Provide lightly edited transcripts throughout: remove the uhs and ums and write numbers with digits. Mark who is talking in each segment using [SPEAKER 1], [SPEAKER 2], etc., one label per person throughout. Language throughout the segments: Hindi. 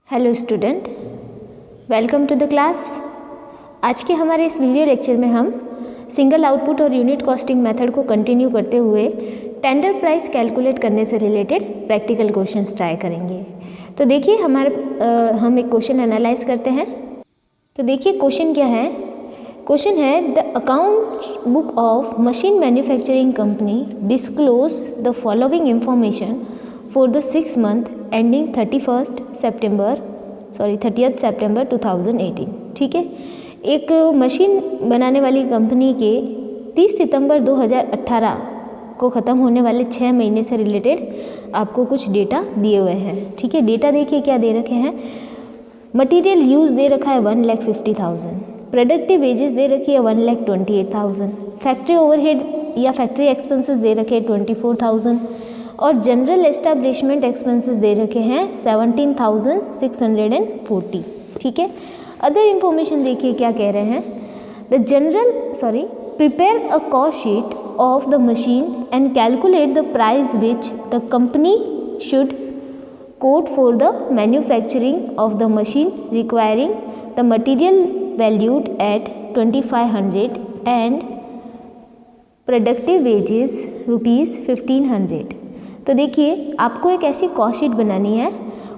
[SPEAKER 1] Hello student, welcome to the class. आज के हमारे इस वीडियो लेक्चर में हम सिंगल आउटपुट और यूनिट कॉस्टिंग मेथड को कंटिन्यू करते हुए टेंडर प्राइस कैलकुलेट करने से रिलेटेड प्रैक्टिकल क्वेश्चंस ट्राई करेंगे। तो देखिए हम एक क्वेश्चन एनालाइज करते हैं। तो देखिए क्वेश्चन क्या है। क्वेश्चन है the account book of machine manufacturing company disclose the following information for the 6 month ending 30th September 2018। ठीक है, एक मशीन बनाने वाली कंपनी के 30 सितंबर 2018 को ख़त्म होने वाले 6 महीने से रिलेटेड आपको कुछ डेटा दिए हुए हैं। ठीक है, डेटा देखिए क्या दे रखे हैं। मटेरियल यूज दे रखा है 1,50,000, प्रोडक्टिव वेजेस दे रखी है 1,28,000, फैक्ट्री ओवरहेड या फैक्ट्री एक्सपेंसेस दे रखे हैं 24,000 और जनरल एस्टैब्लिशमेंट एक्सपेंसेस दे रखे हैं 17,640। ठीक है, अदर इंफॉर्मेशन देखिए क्या कह रहे हैं। Prepare a cost sheet of the machine and calculate the price which the company should quote for the manufacturing of the machine requiring the material valued at 2,500 and productive wages ₹1,500। तो देखिए आपको एक ऐसी कॉस्ट शीट बनानी है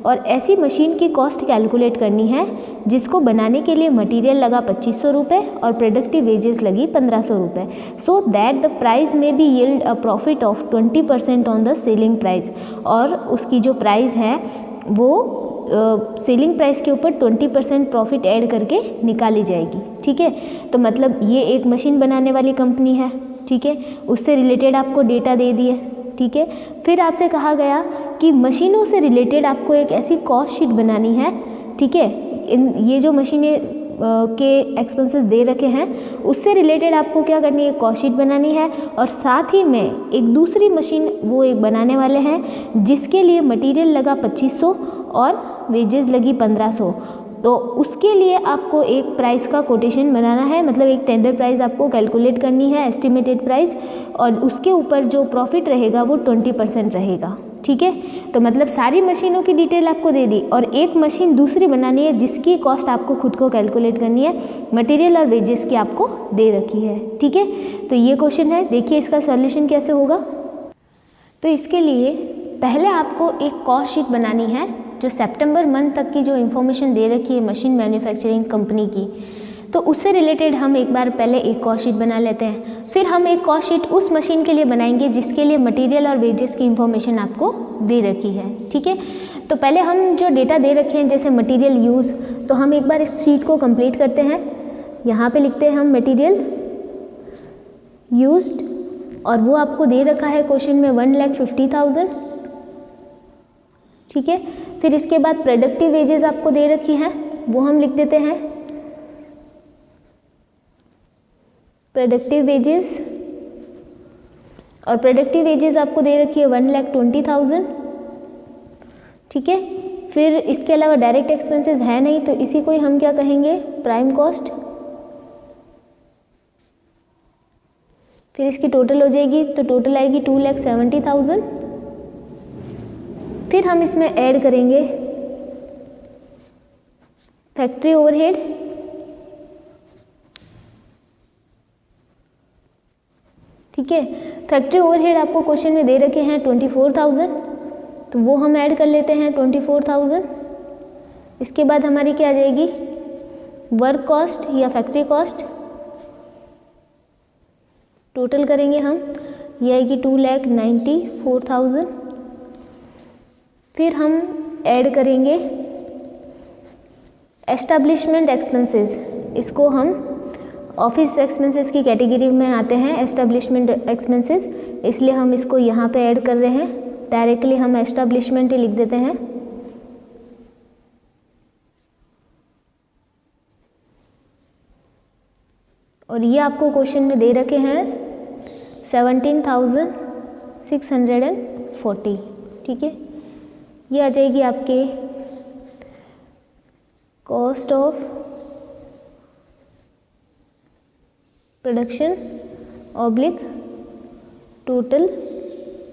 [SPEAKER 1] और ऐसी मशीन की कॉस्ट कैलकुलेट करनी है जिसको बनाने के लिए मटेरियल लगा 2,500 रुपये और प्रोडक्टिव वेजेस लगी 1,500 रुपये, so that the price may be yield a profit of 20% on the selling price. और उसकी जो प्राइस है वो सेलिंग प्राइस के ऊपर 20% प्रॉफिट ऐड करके निकाली जाएगी। ठीक है, तो मतलब ये एक मशीन बनाने वाली कंपनी है। ठीक है, उससे रिलेटेड आपको डेटा दे दिए। ठीक है, फिर आपसे कहा गया कि मशीनों से रिलेटेड आपको एक ऐसी कॉस्ट शीट बनानी है। ठीक है, ये जो मशीनें के एक्सपेंसेस दे रखे हैं उससे रिलेटेड आपको क्या करनी है, कॉस्ट शीट बनानी है। और साथ ही में एक दूसरी मशीन वो एक बनाने वाले हैं जिसके लिए मटेरियल लगा 2,500 और वेजेस लगी 1,500। तो उसके लिए आपको एक प्राइस का कोटेशन बनाना है, मतलब एक टेंडर प्राइस आपको कैलकुलेट करनी है, एस्टिमेटेड प्राइस, और उसके ऊपर जो प्रॉफिट रहेगा वो 20% रहेगा। ठीक है, तो मतलब सारी मशीनों की डिटेल आपको दे दी और एक मशीन दूसरी बनानी है जिसकी कॉस्ट आपको खुद को कैलकुलेट करनी है, मटेरियल और वेजेस की आपको दे रखी है। ठीक है, तो ये क्वेश्चन है। देखिए इसका सॉल्यूशन कैसे होगा। तो इसके लिए पहले आपको एक कॉस्ट शीट बनानी है जो सितंबर मंथ तक की जो इन्फॉर्मेशन दे रखी है मशीन मैन्युफैक्चरिंग कंपनी की, तो उससे रिलेटेड हम एक बार पहले एक कॉस्ट शीट बना लेते हैं। फिर हम एक कॉस्ट शीट उस मशीन के लिए बनाएंगे जिसके लिए मटेरियल और वेजेस की इन्फॉर्मेशन आपको दे रखी है। ठीक है, तो पहले हम जो डेटा दे रखे हैं जैसे मटेरियल यूज़, तो हम एक बार इस शीट को कंप्लीट करते हैं। यहाँ पे लिखते हैं हम मटेरियल यूज्ड और वो आपको दे रखा है क्वेश्चन में 1,50,000। ठीक है, फिर इसके बाद प्रोडक्टिव वेजेस आपको दे रखी हैं, वो हम लिख देते हैं प्रोडक्टिव वेजेस, और प्रोडक्टिव वेजेस आपको दे रखी है 1,20,000। ठीक है, फिर इसके अलावा डायरेक्ट एक्सपेंसेस है नहीं तो इसी को ही हम क्या कहेंगे, प्राइम कॉस्ट। फिर इसकी टोटल हो जाएगी तो टोटल आएगी 2,70,000। फिर हम इसमें ऐड करेंगे फैक्ट्री ओवरहेड, ठीक है, फैक्ट्री ओवरहेड आपको क्वेश्चन में दे रखे हैं 24,000, तो वो हम ऐड कर लेते हैं 24,000। इसके बाद हमारी क्या आ जाएगी, वर्क कॉस्ट या फैक्ट्री कॉस्ट, टोटल करेंगे हम, ये आएगी 2,94,000। फिर हम ऐड करेंगे एस्टैब्लिशमेंट एक्सपेंसेस, इसको हम ऑफिस एक्सपेंसेस की कैटेगरी में आते हैं एस्टैब्लिशमेंट एक्सपेंसेस, इसलिए हम इसको यहाँ पे ऐड कर रहे हैं। डायरेक्टली हम एस्टैब्लिशमेंट ही लिख देते हैं। और ये आपको क्वेश्चन में दे रखे हैं 17,640। ठीक है, ये आ जाएगी आपके cost of production oblique total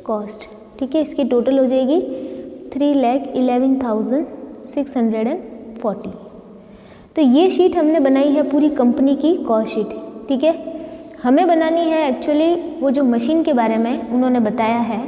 [SPEAKER 1] cost. ठीक है, इसकी टोटल हो जाएगी 3,11,000 24,640। तो ये शीट हमने बनाई है पूरी कंपनी की कॉस्ट शीट, ठीक है। हमें बनानी है एक्चुअली वो जो मशीन के बारे में उन्होंने बताया है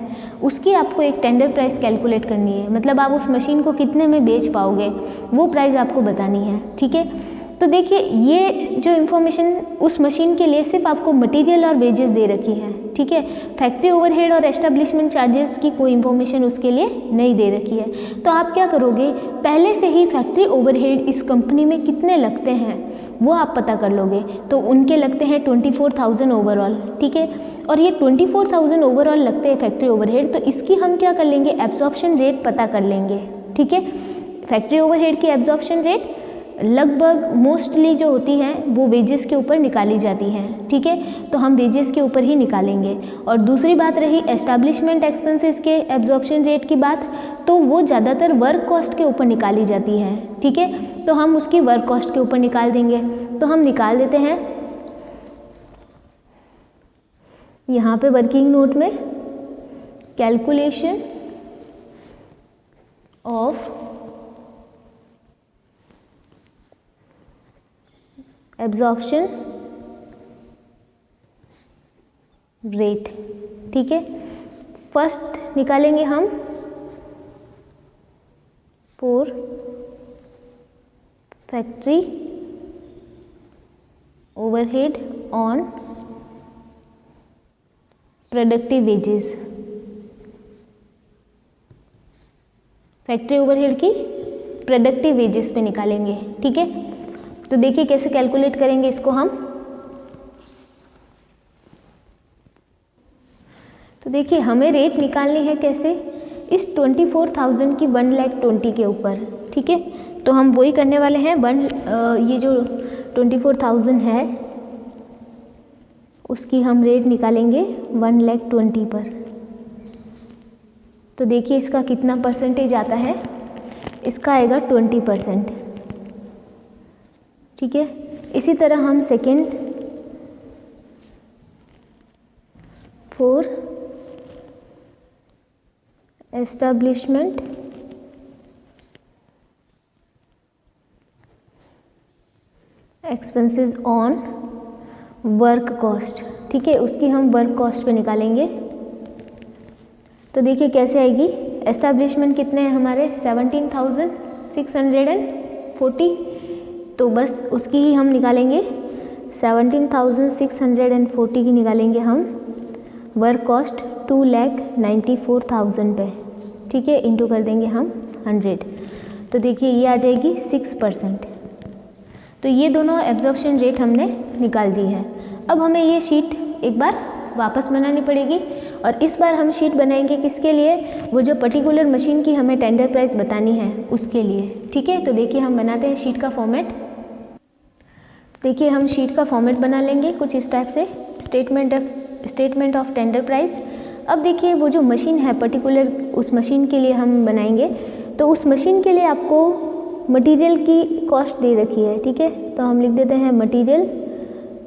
[SPEAKER 1] उसकी आपको एक टेंडर प्राइस कैलकुलेट करनी है, मतलब आप उस मशीन को कितने में बेच पाओगे वो प्राइस आपको बतानी है, ठीक है। तो देखिए ये जो इन्फॉर्मेशन उस मशीन के लिए सिर्फ आपको मटेरियल और वेजेस दे रखी है, ठीक है। फैक्ट्री ओवरहेड और एस्टेब्लिशमेंट चार्जेस की कोई इन्फॉर्मेशन उसके लिए नहीं दे रखी है। तो आप क्या करोगे, पहले से ही फैक्ट्री ओवरहेड इस कंपनी में कितने लगते हैं वो आप पता कर लोगे। तो उनके लगते हैं 24,000 ओवरऑल, ठीक है। और ये 24,000 ओवरऑल लगते हैं फैक्ट्री ओवरहेड, तो इसकी हम क्या कर लेंगे, एब्जॉर्प्शन रेट पता कर लेंगे, ठीक है। फैक्ट्री ओवरहेड की एब्जॉर्प्शन रेट लगभग मोस्टली जो होती है वो वेजेस के ऊपर निकाली जाती है, ठीक है। तो हम वेजेस के ऊपर ही निकालेंगे। और दूसरी बात रही एस्टैब्लिशमेंट एक्सपेंसेस के एब्जॉर्प्शन रेट की बात, तो वो ज़्यादातर वर्क कॉस्ट के ऊपर निकाली जाती है, ठीक है। तो हम उसकी वर्क कॉस्ट के ऊपर निकाल देंगे। तो हम निकाल देते हैं यहाँ पे वर्किंग नोट में कैलकुलेशन ऑफ एब्जॉर्प्शन रेट, ठीक है। फर्स्ट निकालेंगे हम for factory overhead on productive wages, factory overhead की प्रोडक्टिव वेजेस पे निकालेंगे, ठीक है। तो देखिए कैसे कैलकुलेट करेंगे इसको हम। तो देखिए हमें रेट निकालनी है कैसे, इस 24,000 की 1,20,000 के ऊपर, ठीक है। तो हम वही करने वाले हैं, ये जो 24,000 है उसकी हम रेट निकालेंगे 1,20,000 पर। तो देखिए इसका कितना परसेंटेज आता है, इसका आएगा 20%, ठीक है। इसी तरह हम second for establishment expenses on work cost, ठीक है, उसकी हम वर्क कॉस्ट पे निकालेंगे। तो देखिए कैसे आएगी, एस्टैब्लिशमेंट कितने हैं हमारे 17,640, तो बस उसकी ही हम निकालेंगे 17,640 की निकालेंगे हम वर्क कॉस्ट 2,94,000 पे, ठीक है। इंटू कर देंगे हम 100, तो देखिए ये आ जाएगी 6%। तो ये दोनों एब्जॉर्प्शन रेट हमने निकाल दी है। अब हमें ये शीट एक बार वापस बनानी पड़ेगी और इस बार हम शीट बनाएंगे किसके लिए, वो जो पर्टिकुलर मशीन की हमें टेंडर प्राइस बतानी है उसके लिए, ठीक है। तो देखिए हम बनाते हैं शीट का फॉर्मेट। देखिए हम शीट का फॉर्मेट बना लेंगे कुछ इस टाइप से, स्टेटमेंट ऑफ टेंडर प्राइस। अब देखिए वो जो मशीन है पर्टिकुलर, उस मशीन के लिए हम बनाएंगे, तो उस मशीन के लिए आपको मटेरियल की कॉस्ट दे रखी है, ठीक है। तो हम लिख देते हैं मटेरियल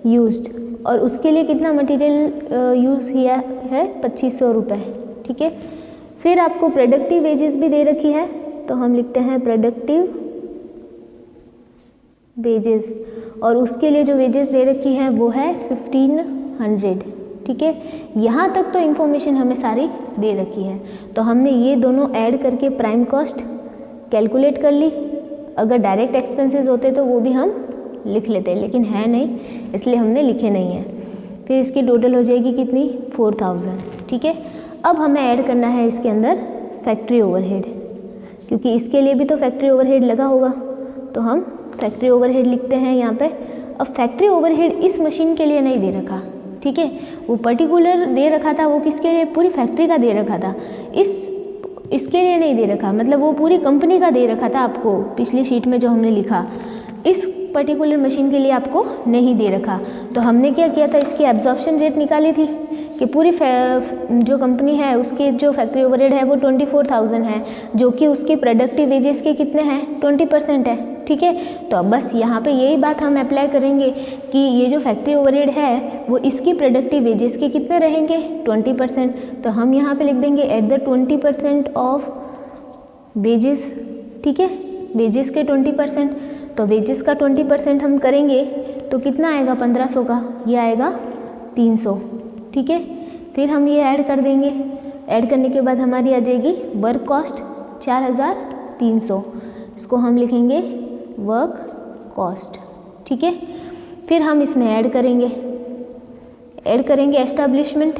[SPEAKER 1] यूज्ड, और उसके लिए कितना मटेरियल यूज़ किया है 2,500 रुपये, ठीक है। फिर आपको प्रोडक्टिव वेजेस भी दे रखी है, तो हम लिखते हैं प्रोडक्टिव वेजेस, और उसके लिए जो वेजेस दे रखी है वो है 1,500, ठीक है। यहाँ तक तो इन्फॉर्मेशन हमें सारी दे रखी है। तो हमने ये दोनों ऐड करके प्राइम कॉस्ट कैलकुलेट कर ली। अगर डायरेक्ट एक्सपेंसेस होते तो वो भी हम लिख लेते, लेकिन है नहीं इसलिए हमने लिखे नहीं है। फिर इसकी टोटल हो जाएगी कितनी 4,000, ठीक है। अब हमें ऐड करना है इसके अंदर फैक्ट्री ओवरहेड, क्योंकि इसके लिए भी तो फैक्ट्री ओवरहेड लगा होगा, तो हम फैक्ट्री ओवरहेड लिखते हैं यहाँ पे। अब फैक्ट्री ओवरहेड इस मशीन के लिए नहीं दे रखा, ठीक है, वो पर्टिकुलर दे रखा था, वो किसके लिए, पूरी फैक्ट्री का दे रखा था, इसके लिए नहीं दे रखा, मतलब वो पूरी कंपनी का दे रखा था आपको पिछली शीट में जो हमने लिखा, इस पर्टिकुलर मशीन के लिए आपको नहीं दे रखा। तो हमने क्या किया था, इसकी एब्जॉर्प्शन रेट निकाली थी कि पूरी जो कंपनी है उसके जो फैक्ट्री ओवरहेड है वो 24,000 है, जो कि उसके प्रोडक्टिव वेजेस के कितने हैं 20% है, ठीक है। तो अब बस यहाँ पे यही बात हम अप्लाई करेंगे कि ये जो फैक्ट्री ओवरहेड है वो इसकी प्रोडक्टिव वेजेस के कितने रहेंगे 20%। तो हम यहाँ पे लिख देंगे एट द 20% ऑफ वेजेस, ठीक है। वेजेस के 20%, तो वेजेस का 20% हम करेंगे तो कितना आएगा 1500 का, ये आएगा 300, ठीक है। फिर हम ये ऐड कर देंगे, ऐड करने के बाद हमारी आ जाएगी वर्क कॉस्ट 4300, इसको हम लिखेंगे वर्क कॉस्ट, ठीक है। फिर हम इसमें ऐड करेंगे एस्टैब्लिशमेंट,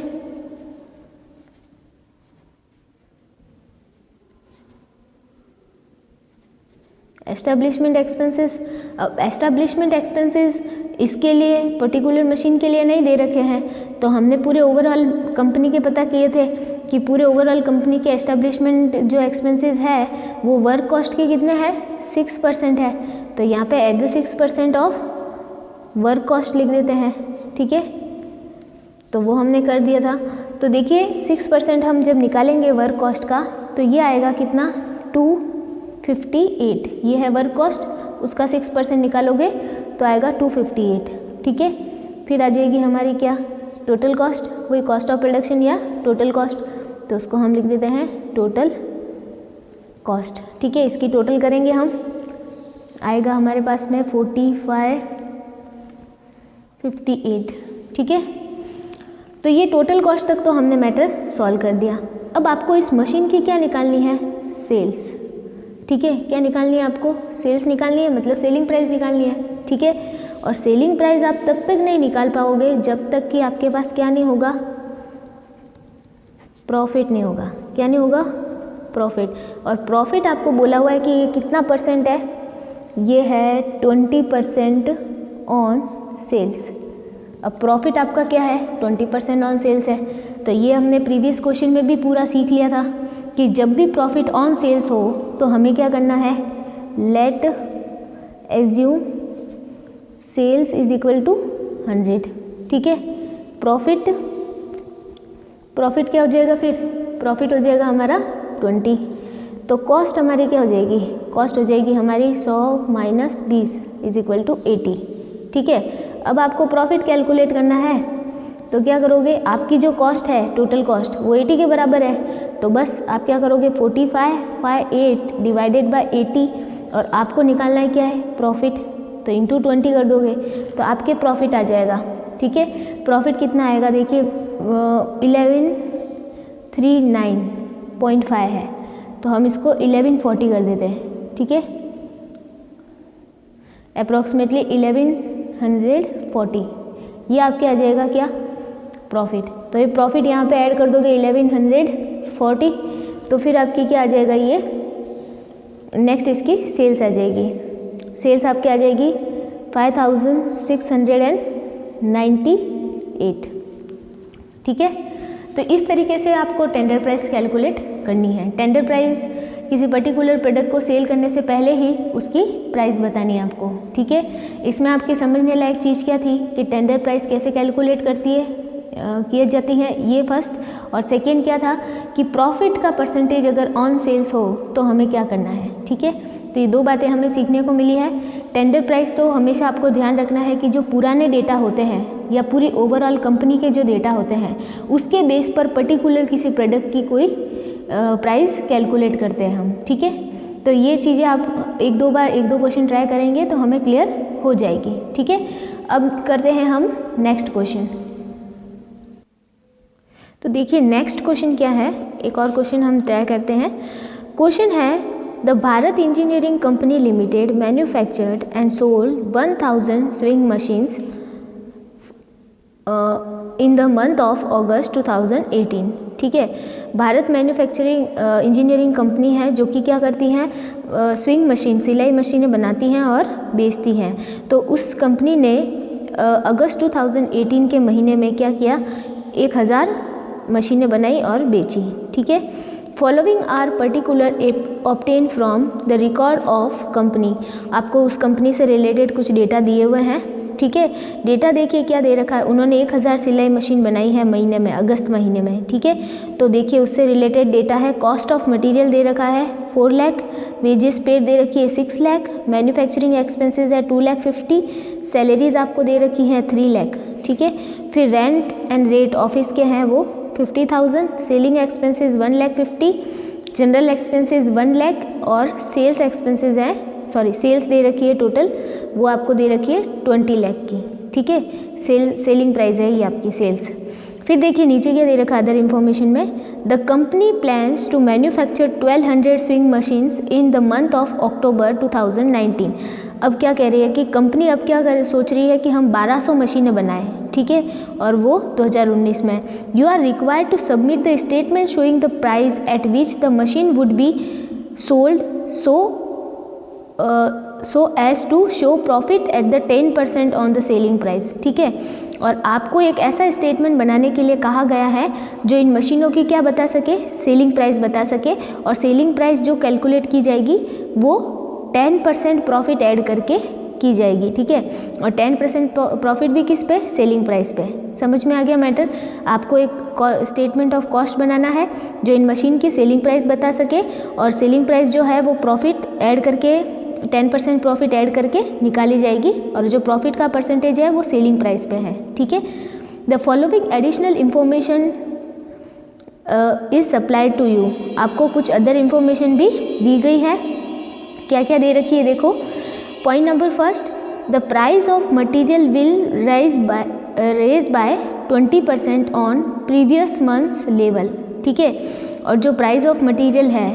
[SPEAKER 1] अब एस्टैब्लिशमेंट एक्सपेंसेस इसके लिए पर्टिकुलर मशीन के लिए नहीं दे रखे हैं, तो हमने पूरे ओवरऑल कंपनी के पता किए थे कि पूरे ओवरऑल कंपनी के एस्टैब्लिशमेंट जो एक्सपेंसेस है वो वर्क कॉस्ट के कितने हैं 6% है, तो यहाँ पे at the 6% of work cost लिख देते हैं, ठीक है। तो वो हमने कर दिया था। तो देखिए 6% हम जब निकालेंगे वर्क कॉस्ट का तो ये आएगा कितना 258, ये है वर्क कॉस्ट, उसका 6% निकालोगे तो आएगा 258, ठीक है। फिर आ जाएगी हमारी क्या टोटल कॉस्ट, वही कॉस्ट ऑफ प्रोडक्शन या टोटल कॉस्ट, तो उसको हम लिख देते हैं टोटल कॉस्ट, ठीक है। इसकी टोटल करेंगे हम, आएगा हमारे पास में 4558, ठीक है। तो ये टोटल कॉस्ट तक तो हमने मैटर सॉल्व कर दिया। अब आपको इस मशीन की क्या निकालनी है, सेल्स, ठीक है। क्या निकालनी है आपको, सेल्स निकालनी है, मतलब सेलिंग प्राइस निकालनी है, ठीक है। और सेलिंग प्राइस आप तब तक नहीं निकाल पाओगे जब तक कि आपके पास क्या नहीं होगा, प्रॉफिट नहीं होगा। क्या नहीं होगा, प्रॉफिट। और प्रॉफिट आपको बोला हुआ है कि ये कितना परसेंट है, ये है 20% ऑन सेल्स। अब प्रॉफिट आपका क्या है 20% ऑन सेल्स है, तो ये हमने प्रीवियस क्वेश्चन में भी पूरा सीख लिया था कि जब भी प्रॉफिट ऑन सेल्स हो तो हमें क्या करना है, let assume sales is equal to 100, ठीक है। प्रॉफिट क्या हो जाएगा, फिर प्रॉफिट हो जाएगा हमारा 20, तो कॉस्ट हमारी क्या हो जाएगी, कॉस्ट हो जाएगी हमारी 100 माइनस 20 इज इक्वल टू 80, ठीक है। अब आपको प्रॉफिट कैलकुलेट करना है तो क्या करोगे, आपकी जो कॉस्ट है टोटल कॉस्ट वो 80 के बराबर है, तो बस आप क्या करोगे 45/8 डिवाइडेड बाय 80, और आपको निकालना है क्या है प्रॉफिट, तो इंटू 20 कर दोगे तो आपके प्रॉफिट आ जाएगा, ठीक है। प्रॉफिट कितना आएगा देखिए 1139.5 है, तो हम इसको 1140 कर देते हैं, ठीक है। अप्रॉक्सीमेटली 1140 ये आपके आ जाएगा क्या प्रॉफिट। तो ये प्रॉफिट यहाँ पे ऐड कर दोगे 1140, तो फिर आपकी क्या आ जाएगा, ये नेक्स्ट इसकी सेल्स आ जाएगी। सेल्स आपकी आ जाएगी 5698, ठीक है। तो इस तरीके से आपको टेंडर प्राइस कैलकुलेट करनी है। टेंडर प्राइस किसी पर्टिकुलर प्रोडक्ट को सेल करने से पहले ही उसकी प्राइस बतानी है आपको, ठीक है। इसमें आपके समझने लायक चीज़ क्या थी कि टेंडर प्राइस कैसे कैलकुलेट किए जाती है, ये फर्स्ट। और सेकेंड क्या था कि प्रॉफिट का परसेंटेज अगर ऑन सेल्स हो तो हमें क्या करना है, ठीक है। तो ये दो बातें हमें सीखने को मिली है। टेंडर प्राइस तो हमेशा आपको ध्यान रखना है कि जो पुराने डेटा होते हैं या पूरी ओवरऑल कंपनी के जो डेटा होते हैं उसके बेस पर पर्टिकुलर किसी प्रोडक्ट की कोई प्राइस कैलकुलेट करते हैं हम, ठीक है। तो ये चीज़ें आप एक दो क्वेश्चन ट्राई करेंगे तो हमें क्लियर हो जाएगी, ठीक है। अब करते हैं हम नेक्स्ट क्वेश्चन। तो देखिए नेक्स्ट क्वेश्चन क्या है, एक और क्वेश्चन हम ट्राई करते हैं। क्वेश्चन है the Bharat engineering company limited manufactured and sold 1000 swing machines in the month of अगस्त 2018, ठीक है। भारत मैन्युफैक्चरिंग इंजीनियरिंग कंपनी है जो कि क्या करती हैं, स्विंग मशीन सिलाई मशीनें बनाती हैं और बेचती हैं। तो उस कंपनी ने अगस्त 2018 के महीने में क्या किया, 1000 मशीनें बनाई और बेची, ठीक है। Following are particular obtain from the record of company, आपको उस कंपनी से रिलेटेड कुछ डेटा दिए हुए हैं, ठीक है। डेटा देखिए क्या दे रखा है, उन्होंने 1000 सिलाई मशीन बनाई है महीने में, अगस्त महीने में, ठीक है। तो देखिए उससे रिलेटेड डेटा है, कॉस्ट ऑफ मटेरियल दे रखा है 4 लाख, वेजेस पेड दे रखी है 6 लाख, मैन्युफैक्चरिंग एक्सपेंसेस है 2,50,000, सैलरीज आपको दे रखी हैं 3 लाख, ठीक है। फिर रेंट एंड रेट ऑफिस के हैं वो 50,000, selling expenses 1,50,000, general expenses 1 lakh और सेल्स एक्सपेंसेस हैं, सॉरी सेल्स दे रखी है टोटल, वो आपको दे रखी है 20 लाख की, ठीक है। सेलिंग प्राइस है ये आपकी सेल्स। फिर देखिए नीचे क्या दे रखा अदर इन्फॉर्मेशन में, the company plans to manufacture 1200 sewing machines in the month of October 2019। अब क्या कह रही है कि कंपनी अब क्या सोच रही है कि हम 1200 मशीनें बनाएं, ठीक है, और वो 2019 में। You are required to submit the statement showing the price at which the machine would be sold so as to show profit at the 10% on the selling price, ठीक है। और आपको एक ऐसा स्टेटमेंट बनाने के लिए कहा गया है जो इन मशीनों की क्या बता सके, सेलिंग प्राइस बता सके, और सेलिंग प्राइस जो कैलकुलेट की जाएगी वो 10% प्रॉफिट ऐड करके की जाएगी, ठीक है। और 10% प्रॉफिट भी किस पे, सेलिंग प्राइस पे। समझ में आ गया मैटर। आपको एक स्टेटमेंट ऑफ कॉस्ट बनाना है जो इन मशीन की सेलिंग प्राइस बता सके, और सेलिंग प्राइस जो है वो प्रॉफिट ऐड करके 10% प्रॉफिट ऐड करके निकाली जाएगी, और जो प्रॉफिट का परसेंटेज है वो सेलिंग प्राइस पे है, ठीक है। The following additional information is supplied to you. आपको कुछ अदर इंफॉर्मेशन भी दी गई है। क्या क्या दे रखी है देखो। Point number first, the price of material will raise by 20% on previous month's level, ठीक है। और जो प्राइस ऑफ मटीरियल है,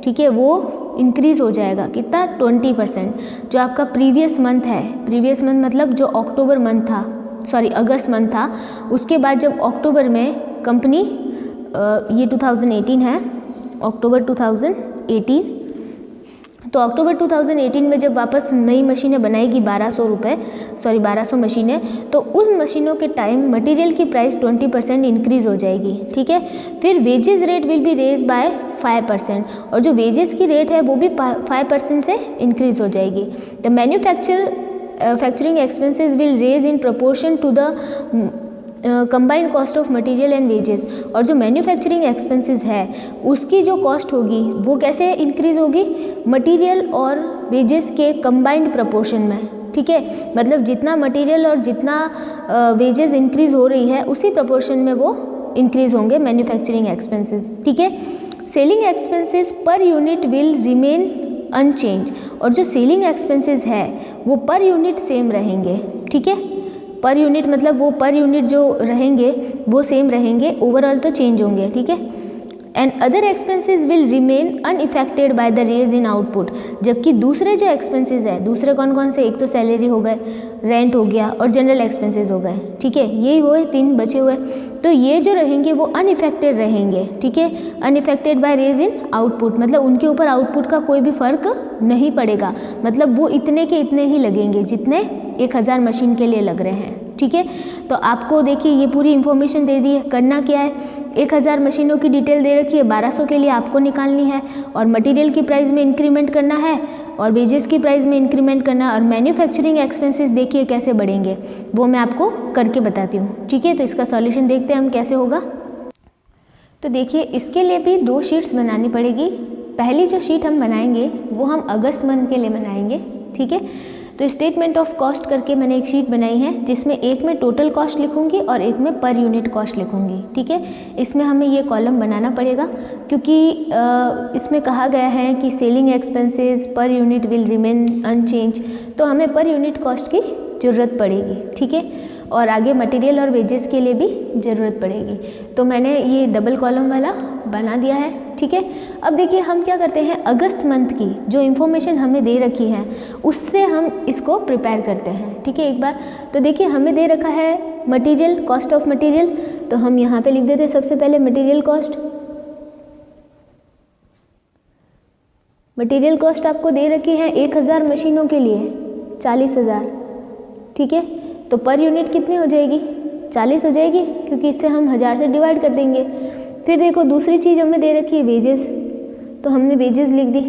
[SPEAKER 1] ठीक है, वो इंक्रीज़ हो जाएगा कितना, 20%। जो आपका प्रीवियस मंथ है, प्रीवियस मंथ मतलब जो अक्टूबर मंथ था, सॉरी अगस्त मंथ था, उसके बाद जब अक्टूबर में कंपनी, ये 2018 है, अक्टूबर 2018, तो अक्टूबर 2018 में जब वापस नई मशीनें बनाएगी 1200 मशीनें, तो उन मशीनों के टाइम मटेरियल की प्राइस 20% इंक्रीज़ हो जाएगी, ठीक है। फिर wages rate will be raise by 5%, और जो वेजेस की रेट है वो भी 5% से इंक्रीज़ हो जाएगी। The manufacturing expenses will raise in proportion to the combined cost of material and wages. और जो मैन्युफैक्चरिंग एक्सपेंसेस है उसकी जो कॉस्ट होगी वो कैसे इंक्रीज़ होगी, मटेरियल और वेजेस के कंबाइंड प्रपोर्शन में, ठीक है। मतलब जितना मटेरियल और जितना वेजेस इंक्रीज़ हो रही है उसी प्रपोर्शन में वो इंक्रीज़ होंगे मैन्युफैक्चरिंग एक्सपेंसेस, ठीक है। Selling expenses per unit will remain unchange, और जो सेलिंग एक्सपेंसेस है वो पर यूनिट सेम रहेंगे, ठीक है। पर यूनिट मतलब वो पर यूनिट जो रहेंगे वो सेम रहेंगे, ओवरऑल तो चेंज होंगे, ठीक है। And other expenses will remain unaffected by the raise in output. जबकि दूसरे जो एक्सपेंसेस है, दूसरे कौन कौन से, एक तो सैलरी हो गए, रेंट हो गया और जनरल एक्सपेंसेस हो गए, ठीक है, यही हुए 3 बचे हुए। तो ये जो रहेंगे वो अनइफेक्टेड रहेंगे, ठीक है। Unaffected bye raise in output मतलब उनके ऊपर आउटपुट का कोई भी फर्क नहीं पड़ेगा, मतलब वो इतने के इतने ही लगेंगे जितने 1000 मशीन के लिए लग रहे हैं, ठीक है। तो आपको देखिए ये पूरी इन्फॉर्मेशन दे दी है। करना क्या है, 1000 मशीनों की डिटेल दे रखी है, 1200 के लिए आपको निकालनी है, और मटेरियल की प्राइस में इंक्रीमेंट करना है, और वेजेस की प्राइस में इंक्रीमेंट करना है, और मैन्युफैक्चरिंग एक्सपेंसेस देखिए कैसे बढ़ेंगे वो मैं आपको करके बताती हूँ, ठीक है। तो इसका सॉल्यूशन देखते हैं हम कैसे होगा। तो देखिए इसके लिए भी 2 शीट्स बनानी पड़ेगी। पहली जो शीट हम बनाएंगे वो हम अगस्त मंथ के लिए बनाएंगे, ठीक है। तो स्टेटमेंट ऑफ कॉस्ट करके मैंने एक शीट बनाई है जिसमें एक में टोटल कॉस्ट लिखूंगी और एक में पर यूनिट कॉस्ट लिखूंगी, ठीक है। इसमें हमें ये कॉलम बनाना पड़ेगा क्योंकि इसमें कहा गया है कि selling expenses per unit will remain unchange, तो हमें पर यूनिट कॉस्ट की ज़रूरत पड़ेगी, ठीक है। और आगे मटेरियल और वेजेस के लिए भी ज़रूरत पड़ेगी। तो मैंने ये डबल कॉलम वाला बना दिया है, ठीक है। अब देखिए हम क्या करते हैं, अगस्त मंथ की जो इन्फॉर्मेशन हमें दे रखी है उससे हम इसको प्रिपेयर करते हैं, ठीक है। एक बार तो देखिए हमें दे रखा है मटेरियल, कॉस्ट ऑफ मटेरियल, तो हम यहाँ पे लिख देते हैं सबसे पहले मटेरियल कॉस्ट। मटेरियल कॉस्ट आपको दे रखी है 1000 मशीनों के लिए 40,000, ठीक है। तो पर यूनिट कितनी हो जाएगी, 40 हो जाएगी, क्योंकि इससे हम 1000 से डिवाइड कर देंगे। फिर देखो दूसरी चीज़ हमें दे रखी है वेजेस, तो हमने वेजेस लिख दी।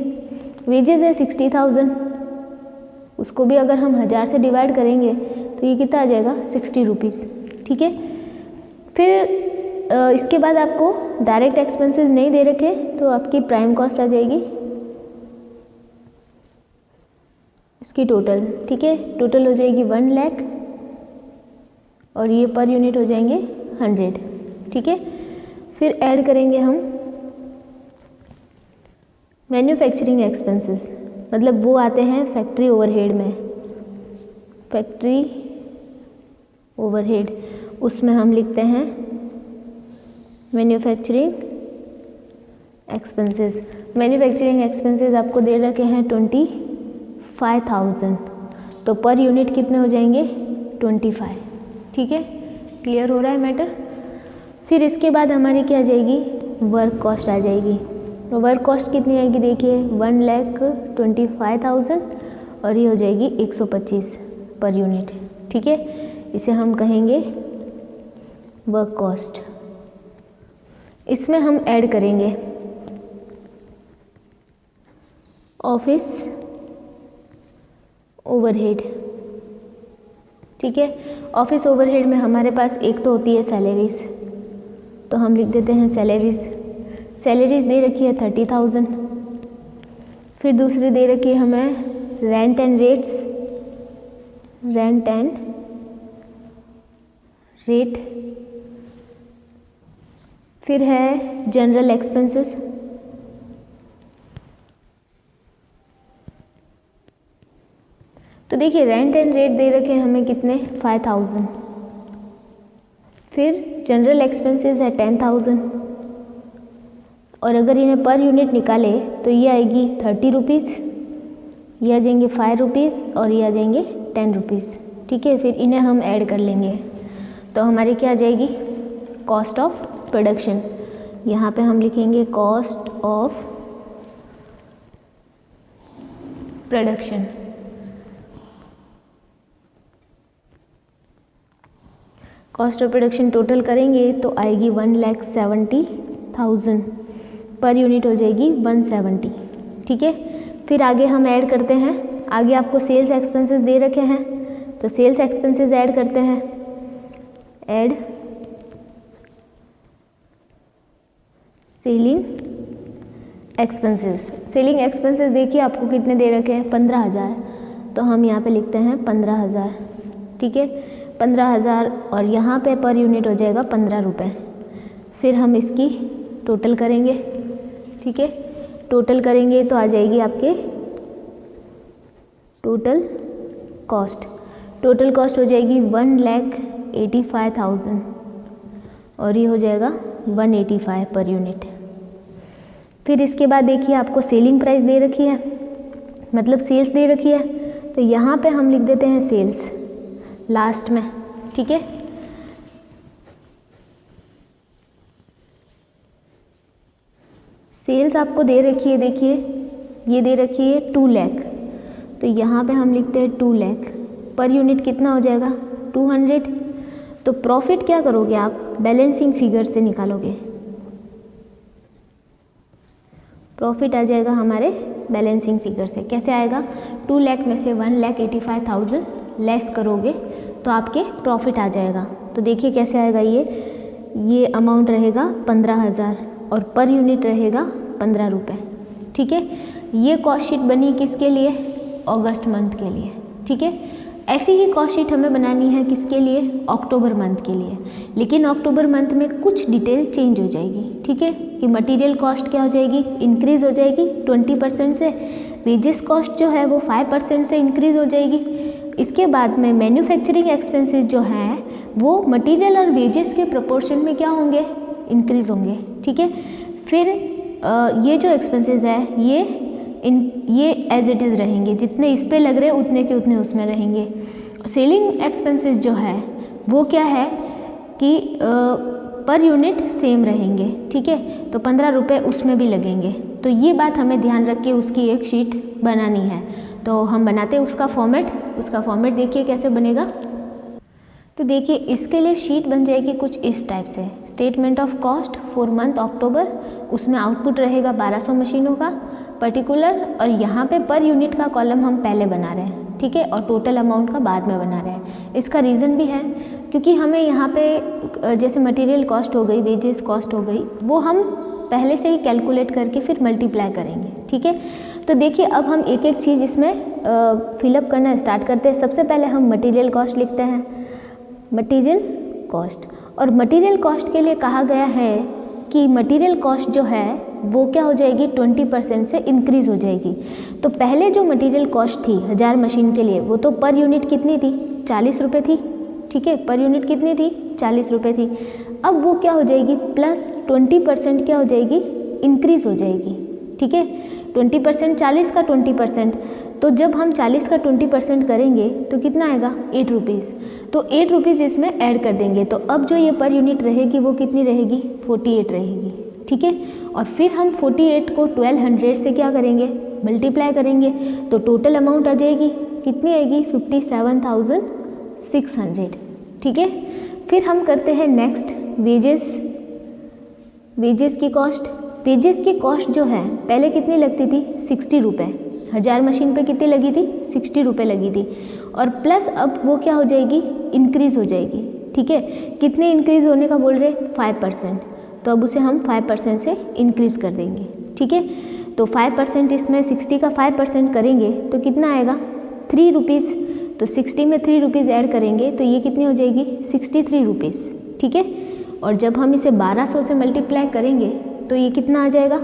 [SPEAKER 1] वेजेस है 60,000, उसको भी अगर हम 1000 से डिवाइड करेंगे तो ये कितना आ जाएगा, 60 रुपीज़, ठीक है। फिर इसके बाद आपको डायरेक्ट एक्सपेंसेस नहीं दे रखे तो आपकी प्राइम कॉस्ट आ जाएगी इसकी टोटल, ठीक है। टोटल हो जाएगी 1 लाख और ये पर यूनिट हो जाएंगे 100, ठीक है। फिर ऐड करेंगे हम मैन्युफैक्चरिंग एक्सपेंसेस मतलब वो आते हैं फैक्ट्री ओवरहेड में, फैक्ट्री ओवरहेड, उसमें हम लिखते हैं मैन्युफैक्चरिंग एक्सपेंसेस। मैन्युफैक्चरिंग एक्सपेंसेस आपको दे रखे हैं 25,000, तो पर यूनिट कितने हो जाएंगे 25। ठीक है, क्लियर हो रहा है मैटर। फिर इसके बाद हमारी क्या आ जाएगी, वर्क कॉस्ट आ जाएगी। तो वर्क कॉस्ट कितनी आएगी देखिए 1,25,000 और ये हो जाएगी 125 पर यूनिट। ठीक है, इसे हम कहेंगे वर्क कॉस्ट। इसमें हम ऐड करेंगे ऑफिस ओवरहेड। ठीक है, ऑफिस ओवरहेड में हमारे पास एक तो होती है सैलरीज, तो हम लिख देते हैं सैलरीज। सैलरीज दे रखी है 30,000। फिर दूसरी दे रखी है हमें rent and rates, rent and rate. फिर है जनरल एक्सपेंसेस, तो देखिए रेंट एंड रेट दे रखे हैं हमें कितने 5,000। फिर जनरल एक्सपेंसेस है 10,000 और अगर इन्हें पर यूनिट निकाले तो ये आएगी 30 रुपीज़, ये आ जाएंगे 5 रुपीज़ और ये आ जाएंगे 10 रुपीज़। ठीक है, फिर इन्हें हम ऐड कर लेंगे तो हमारी क्या आ जाएगी कॉस्ट ऑफ प्रोडक्शन। यहाँ पे हम लिखेंगे cost of production. Cost of production total करेंगे तो आएगी 1,70,000, पर यूनिट हो जाएगी 170। ठीक है, फिर आगे हम ऐड करते हैं, आगे आपको सेल्स एक्सपेंसेस दे रखे हैं तो सेल्स एक्सपेंसेस ऐड करते हैं। Add selling expenses. Selling expenses देखिए आपको कितने दे रखे हैं 15,000, तो हम यहाँ पे लिखते हैं 15,000। ठीक है, 15,000 और यहाँ पे पर यूनिट हो जाएगा 15 रुपये। फिर हम इसकी टोटल करेंगे। ठीक है, टोटल करेंगे तो आ जाएगी आपके टोटल कॉस्ट। टोटल कॉस्ट हो जाएगी 1,85,000 और ये हो जाएगा 185 पर यूनिट। फिर इसके बाद देखिए आपको सेलिंग प्राइस दे रखी है, मतलब सेल्स दे रखी है, तो यहाँ पे हम लिख देते हैं सेल्स लास्ट में। ठीक है, सेल्स आपको दे रखी है, देखिए ये दे रखी है 2 लाख, तो यहाँ पे हम लिखते हैं 2 लाख। पर यूनिट कितना हो जाएगा 200। तो प्रॉफिट क्या करोगे आप बैलेंसिंग फिगर से निकालोगे, प्रॉफिट आ जाएगा हमारे बैलेंसिंग फिगर से। कैसे आएगा 2 लाख में से 1,85,000 लेस करोगे तो आपके प्रॉफिट आ जाएगा। तो देखिए कैसे आएगा, ये अमाउंट रहेगा 15,000 और पर यूनिट रहेगा 15 रुपये। ठीक है, ये कॉस्ट शीट बनी किसके लिए अगस्त मंथ के लिए। ठीक है, ऐसी ही कॉस्ट शीट हमें बनानी है किसके लिए अक्टूबर मंथ के लिए, लेकिन अक्टूबर मंथ में कुछ डिटेल चेंज हो जाएगी। ठीक है, कि मटेरियल कॉस्ट क्या हो जाएगी इंक्रीज़ हो जाएगी 20% से, वेजेस कॉस्ट जो है वो 5% से इंक्रीज़ हो जाएगी। इसके बाद में मैन्युफैक्चरिंग एक्सपेंसेस जो हैं वो मटेरियल और वेजेस के प्रोपोर्शन में क्या होंगे इंक्रीज़ होंगे। ठीक है, फिर ये जो एक्सपेंसेस है ये एज इट इज़ रहेंगे, जितने इस पे लग रहे हैं उतने के उतने उसमें रहेंगे। सेलिंग एक्सपेंसेस जो है वो क्या है कि पर यूनिट सेम रहेंगे। ठीक है, तो 15 रुपये उसमें भी लगेंगे। तो ये बात हमें ध्यान रख के उसकी एक शीट बनानी है। तो हम बनाते हैं उसका फॉर्मेट देखिए कैसे बनेगा। तो देखिए इसके लिए शीट बन जाएगी कुछ इस टाइप से। Statement of cost for month October, उसमें आउटपुट रहेगा 1200 मशीनों का पर्टिकुलर, और यहाँ पे पर यूनिट का कॉलम हम पहले बना रहे हैं। ठीक है, और टोटल अमाउंट का बाद में बना रहे हैं। इसका रीज़न भी है क्योंकि हमें यहाँ पे जैसे मटेरियल कॉस्ट हो गई, वेजेस कॉस्ट हो गई, वो हम पहले से ही कैलकुलेट करके फिर मल्टीप्लाई करेंगे। ठीक है, तो देखिए अब हम एक एक चीज़ इसमें फिलअप करना स्टार्ट करते हैं। सबसे पहले हम मटेरियल कॉस्ट लिखते हैं, मटेरियल कॉस्ट, और मटेरियल कॉस्ट के लिए कहा गया है कि मटेरियल कॉस्ट जो है वो क्या हो जाएगी 20% से इंक्रीज़ हो जाएगी। तो पहले जो मटेरियल कॉस्ट थी 1000 मशीन के लिए वो तो पर यूनिट कितनी थी 40 रुपये थी, ठीक है, पर यूनिट कितनी थी 40 रुपये थी। अब वो क्या हो जाएगी प्लस 20% क्या हो जाएगी इंक्रीज़ हो जाएगी, ठीक है, 20% 40 का 20%, तो जब हम 40 का 20% करेंगे तो कितना आएगा 8 रुपीज़, तो 8 रुपीज़ इसमें ऐड कर देंगे। तो अब जो ये पर यूनिट रहेगी वो कितनी रहेगी 48 रहेगी, ठीक है। और फिर हम 48 को 1200 से क्या करेंगे मल्टीप्लाई करेंगे, तो टोटल अमाउंट आ जाएगी कितनी आएगी 57,600, ठीक है। फिर हम करते हैं नेक्स्ट वेजेस की कॉस्ट। वेजेस की कॉस्ट जो है पहले कितनी लगती थी 60 रुपये, 1000 मशीन पे कितनी लगी थी 60 रुपये लगी थी, और प्लस अब वो क्या हो जाएगी इंक्रीज़ हो जाएगी, ठीक है। कितने इंक्रीज़ होने का बोल रहे 5%, तो अब उसे हम 5% से इंक्रीज़ कर देंगे, ठीक है। तो 5% इसमें 60 का 5% करेंगे तो कितना आएगा 3 रुपीज़, तो 60 में 3 रुपीज़ ऐड करेंगे तो ये कितनी हो जाएगी 63 रुपीज़, ठीक है। और जब हम इसे 1200 से मल्टीप्लाई करेंगे तो ये कितना आ जाएगा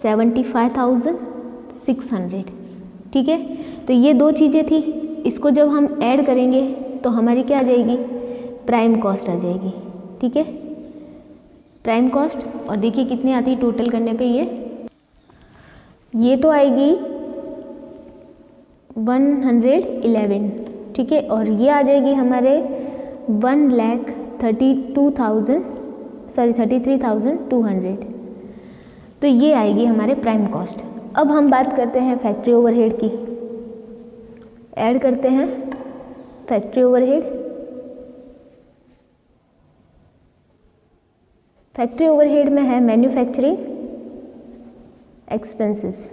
[SPEAKER 1] 75,600, ठीक है। तो ये दो चीज़ें थी, इसको जब हम ऐड करेंगे तो हमारी क्या आ जाएगी प्राइम कॉस्ट आ जाएगी, ठीक है, प्राइम कॉस्ट। और देखिए कितनी आती है टोटल करने पे ये तो आएगी 111, ठीक है, और ये आ जाएगी हमारे 33,200, तो ये आएगी हमारे प्राइम कॉस्ट। अब हम बात करते हैं फैक्ट्री ओवरहेड की, ऐड करते हैं फैक्ट्री ओवरहेड। फैक्ट्री ओवरहेड में है मैन्युफैक्चरिंग एक्सपेंसेस।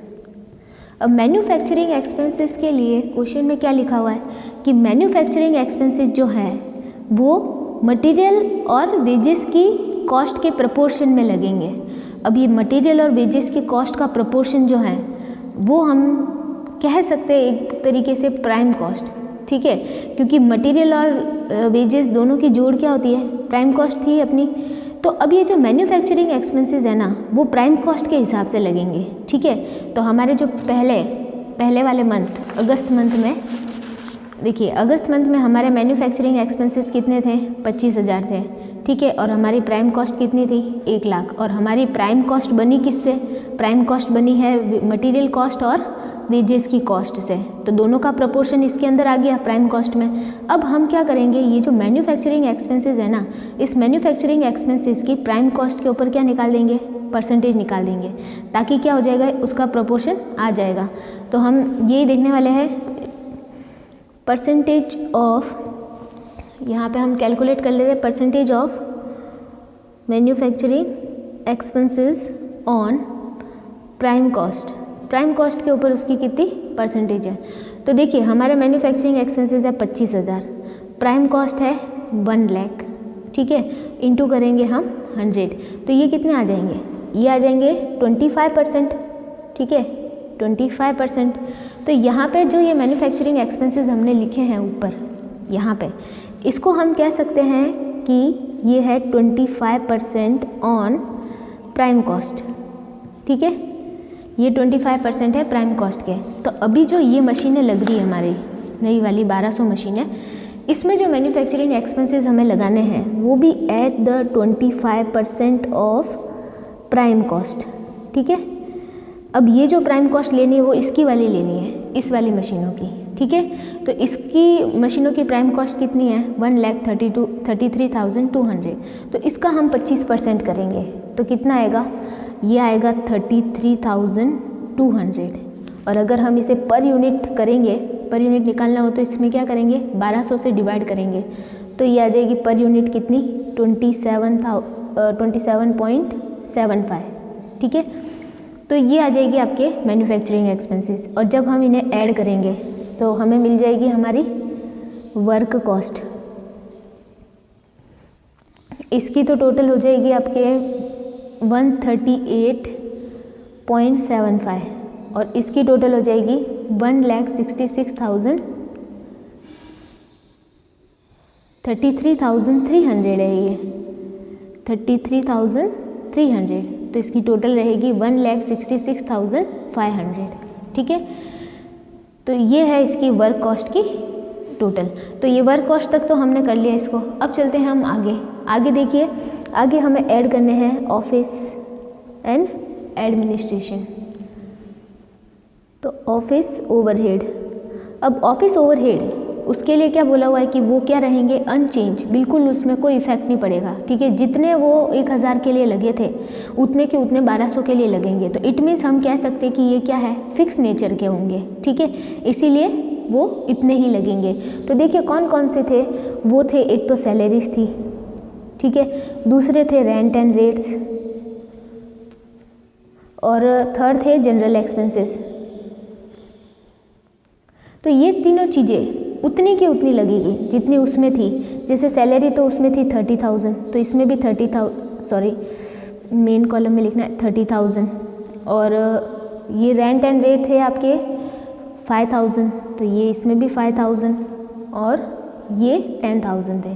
[SPEAKER 1] अब मैन्युफैक्चरिंग एक्सपेंसेस के लिए क्वेश्चन में क्या लिखा हुआ है कि मैन्युफैक्चरिंग एक्सपेंसेस जो है वो मटेरियल और वेजेस की कॉस्ट के प्रपोर्शन में लगेंगे। अब ये मटेरियल और वेजेस की कॉस्ट का प्रपोर्शन जो है वो हम कह सकते हैं एक तरीके से प्राइम कॉस्ट, ठीक है, क्योंकि मटेरियल और वेजेस दोनों की जोड़ क्या होती है प्राइम कॉस्ट थी अपनी। तो अब ये जो मैन्युफैक्चरिंग एक्सपेंसेस है ना वो प्राइम कॉस्ट के हिसाब से लगेंगे, ठीक है। तो हमारे जो पहले वाले मंथ अगस्त मंथ में देखिए, अगस्त मंथ में हमारे मैन्युफैक्चरिंग एक्सपेंसेस कितने थे 25,000 थे, ठीक है, और हमारी प्राइम कॉस्ट कितनी थी 1 लाख। और हमारी प्राइम कॉस्ट बनी किससे, प्राइम कॉस्ट बनी है मटेरियल कॉस्ट और वेजेस की कॉस्ट से, तो दोनों का प्रपोर्शन इसके अंदर आ गया प्राइम कॉस्ट में। अब हम क्या करेंगे, ये जो मैन्युफैक्चरिंग एक्सपेंसेस है ना, इस मैन्युफैक्चरिंग एक्सपेंसेस की प्राइम कॉस्ट के ऊपर क्या निकाल देंगे परसेंटेज निकाल देंगे, ताकि क्या हो जाएगा उसका प्रपोर्शन आ जाएगा। तो हम यही देखने वाले हैं परसेंटेज ऑफ, यहाँ पे हम कैलकुलेट कर ले रहे हैं percentage of manufacturing expenses on prime cost. Prime cost के ऊपर उसकी कितनी परसेंटेज है। तो देखिए हमारे मैन्युफैक्चरिंग एक्सपेंसेस है 25,000, प्राइम कॉस्ट है 1 लाख, ठीक है, इंटू करेंगे हम 100, तो ये कितने आ जाएंगे, ये आ जाएंगे 25%, ठीक है 25%। तो यहाँ पे जो ये मैन्युफैक्चरिंग एक्सपेंसेस हमने लिखे हैं ऊपर यहाँ पे, इसको हम कह सकते हैं कि ये है 25% ऑन प्राइम कॉस्ट, ठीक है, ये 25% है प्राइम कॉस्ट के। तो अभी जो ये मशीनें लग रही है हमारी नई वाली 1200 मशीनें, इसमें जो मैन्युफैक्चरिंग एक्सपेंसेस हमें लगाने हैं वो भी at the 25% of prime cost, ठीक है। अब ये जो प्राइम कॉस्ट लेनी है वो इसकी वाली लेनी है, इस वाली मशीनों की, ठीक है। तो इसकी मशीनों की प्राइम कॉस्ट कितनी है 1,33,200, तो इसका हम 25% करेंगे तो कितना आएगा, ये आएगा 33,200। और अगर हम इसे पर यूनिट करेंगे, पर यूनिट निकालना हो तो इसमें क्या करेंगे 1200 से डिवाइड करेंगे, तो ये आ जाएगी पर यूनिट कितनी 27.75, ठीक है। तो ये आ जाएगी आपके मैन्युफैक्चरिंग एक्सपेंसेस। और जब हम इन्हें ऐड करेंगे तो हमें मिल जाएगी हमारी वर्क कॉस्ट, इसकी तो टोटल हो जाएगी आपके 138.75 और इसकी टोटल हो जाएगी 1,66,000, 33,300 है ये 33,300 300, तो इसकी टोटल रहेगी 1,66,500। ठीक है, तो ये है इसकी वर्क कॉस्ट की टोटल। तो ये वर्क कॉस्ट तक तो हमने कर लिया इसको। अब चलते हैं हम आगे देखिए, आगे हमें ऐड करने हैं ऑफिस एंड एडमिनिस्ट्रेशन। तो ऑफिस ओवरहेड, अब ऑफिस ओवरहेड उसके लिए क्या बोला हुआ है कि वो क्या रहेंगे, अनचेंज, बिल्कुल उसमें कोई इफेक्ट नहीं पड़ेगा। ठीक है, जितने वो 1000 के लिए लगे थे उतने के उतने 1200 के लिए लगेंगे। तो इट मीन्स हम कह सकते हैं कि ये क्या है, फिक्स नेचर के होंगे। ठीक है, इसीलिए वो इतने ही लगेंगे। तो देखिए कौन कौन से थे, वो थे, एक तो सैलरीज थी, ठीक है, दूसरे थे रेंट एंड रेट्स, और थर्ड थे जनरल एक्सपेंसेस। तो ये तीनों चीज़ें उतनी की उतनी लगेगी जितनी उसमें थी। जैसे सैलरी तो उसमें थी 30,000, तो इसमें भी 30,000, सॉरी मेन कॉलम में लिखना है 30,000, और ये रेंट एंड रेट थे आपके 5,000, तो ये इसमें भी 5,000, और ये 10,000 थे।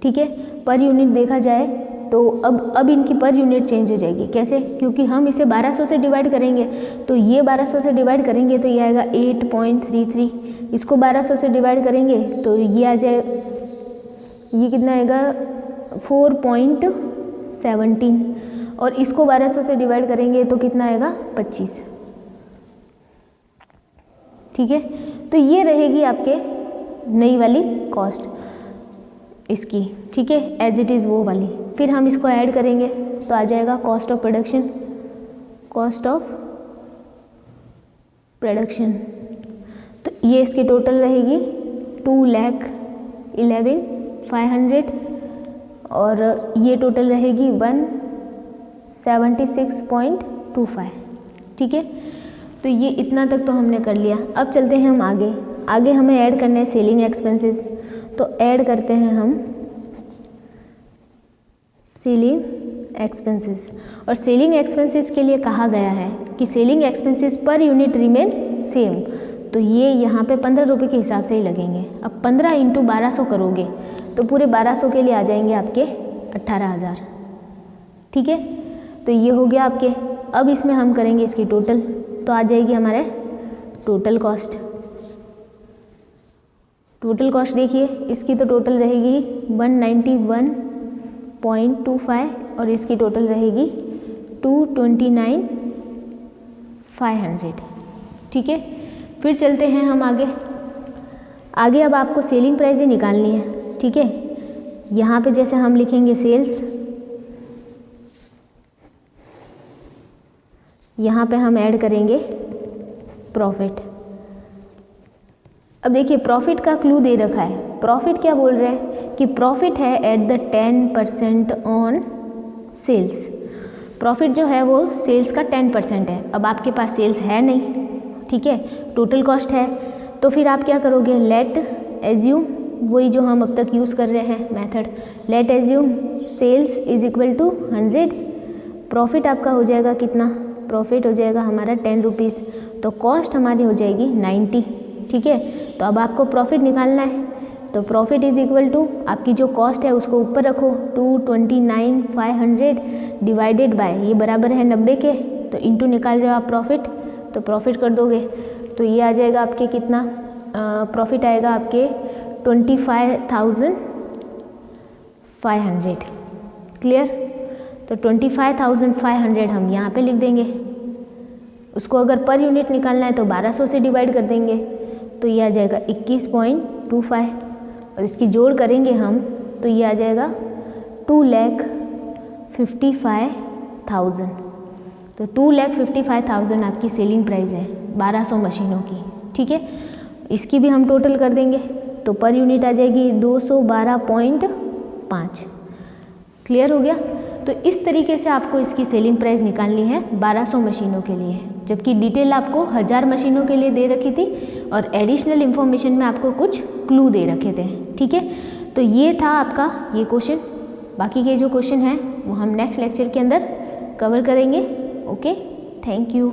[SPEAKER 1] ठीक है, पर यूनिट देखा जाए तो अब इनकी पर यूनिट चेंज हो जाएगी। कैसे, क्योंकि हम इसे 1200 से डिवाइड करेंगे, तो ये 1200 से डिवाइड करेंगे तो ये आएगा 8.33, इसको 1200 से डिवाइड करेंगे तो ये आ जाए, ये कितना आएगा 4.17, और इसको 1200 से डिवाइड करेंगे तो कितना आएगा 25। ठीक है, तो ये रहेगी आपके नई वाली कॉस्ट इसकी। ठीक है, एज इट इज़ वो वाली। फिर हम इसको ऐड करेंगे तो आ जाएगा cost of production, cost of production. तो ये इसकी टोटल रहेगी 2,11,500, और ये टोटल रहेगी 176.25। ठीक है, तो ये इतना तक तो हमने कर लिया। अब चलते हैं हम आगे हमें ऐड करने हैं सेलिंग एक्सपेंसेस। तो ऐड करते हैं हम सेलिंग एक्सपेंसेस, और सेलिंग एक्सपेंसेस के लिए कहा गया है कि selling expenses per unit remain same. तो ये यहाँ पे 15 रुपये के हिसाब से ही लगेंगे। अब 15 इंटू 1200 करोगे तो पूरे 1200 के लिए आ जाएंगे आपके 18,000। ठीक है, तो ये हो गया आपके। अब इसमें हम करेंगे इसकी टोटल, तो आ जाएगी हमारे टोटल कॉस्ट। टोटल कॉस्ट देखिए, इसकी तो टोटल रहेगी 191.25, और इसकी टोटल रहेगी 229,500। ठीक है, फिर चलते हैं हम आगे अब आपको सेलिंग प्राइस ही निकालनी है। ठीक है, यहाँ पे जैसे हम लिखेंगे सेल्स, यहाँ पे हम ऐड करेंगे प्रॉफिट। अब देखिए प्रॉफिट का क्लू दे रखा है। प्रॉफिट क्या बोल रहे हैं कि प्रॉफिट है at the 10% on sales. Profit जो है वो सेल्स का 10% है। अब आपके पास सेल्स है नहीं, ठीक है, टोटल कॉस्ट है, तो फिर आप क्या करोगे, लेट एज्यूम, वही जो हम अब तक यूज़ कर रहे हैं method, let assume sales is equal to 100। Profit आपका हो जाएगा कितना, प्रॉफिट हो जाएगा हमारा 10 रुपीज़, तो कॉस्ट हमारी हो जाएगी 90। ठीक है, तो अब आपको प्रॉफिट निकालना है, तो प्रॉफिट इज इक्वल टू आपकी जो कॉस्ट है उसको ऊपर रखो, 229,500 डिवाइडेड बाय, ये बराबर है 90 के, तो इंटू निकाल रहे हो आप प्रॉफिट, तो प्रॉफिट कर दोगे तो ये आ जाएगा आपके कितना, प्रॉफिट आएगा आपके 25,500। क्लियर, तो 25,500 हम यहाँ पे लिख देंगे। उसको अगर पर यूनिट निकालना है तो 1200 से डिवाइड कर देंगे, तो ये आ जाएगा 21.25, और इसकी जोड़ करेंगे हम तो ये आ जाएगा 2,55,000। तो 2,55,000 आपकी सेलिंग प्राइस है 1200 मशीनों की। ठीक है, इसकी भी हम टोटल कर देंगे तो पर यूनिट आ जाएगी 212.5। क्लियर हो गया। तो इस तरीके से आपको इसकी सेलिंग प्राइस निकालनी है 1200 मशीनों के लिए, जबकि डिटेल आपको 1000 मशीनों के लिए दे रखी थी, और एडिशनल इन्फॉर्मेशन में आपको कुछ क्लू दे रखे थे। ठीक है, तो ये था आपका ये क्वेश्चन। बाकी के जो क्वेश्चन हैं वो हम नेक्स्ट लेक्चर के अंदर कवर करेंगे। Okay, thank you.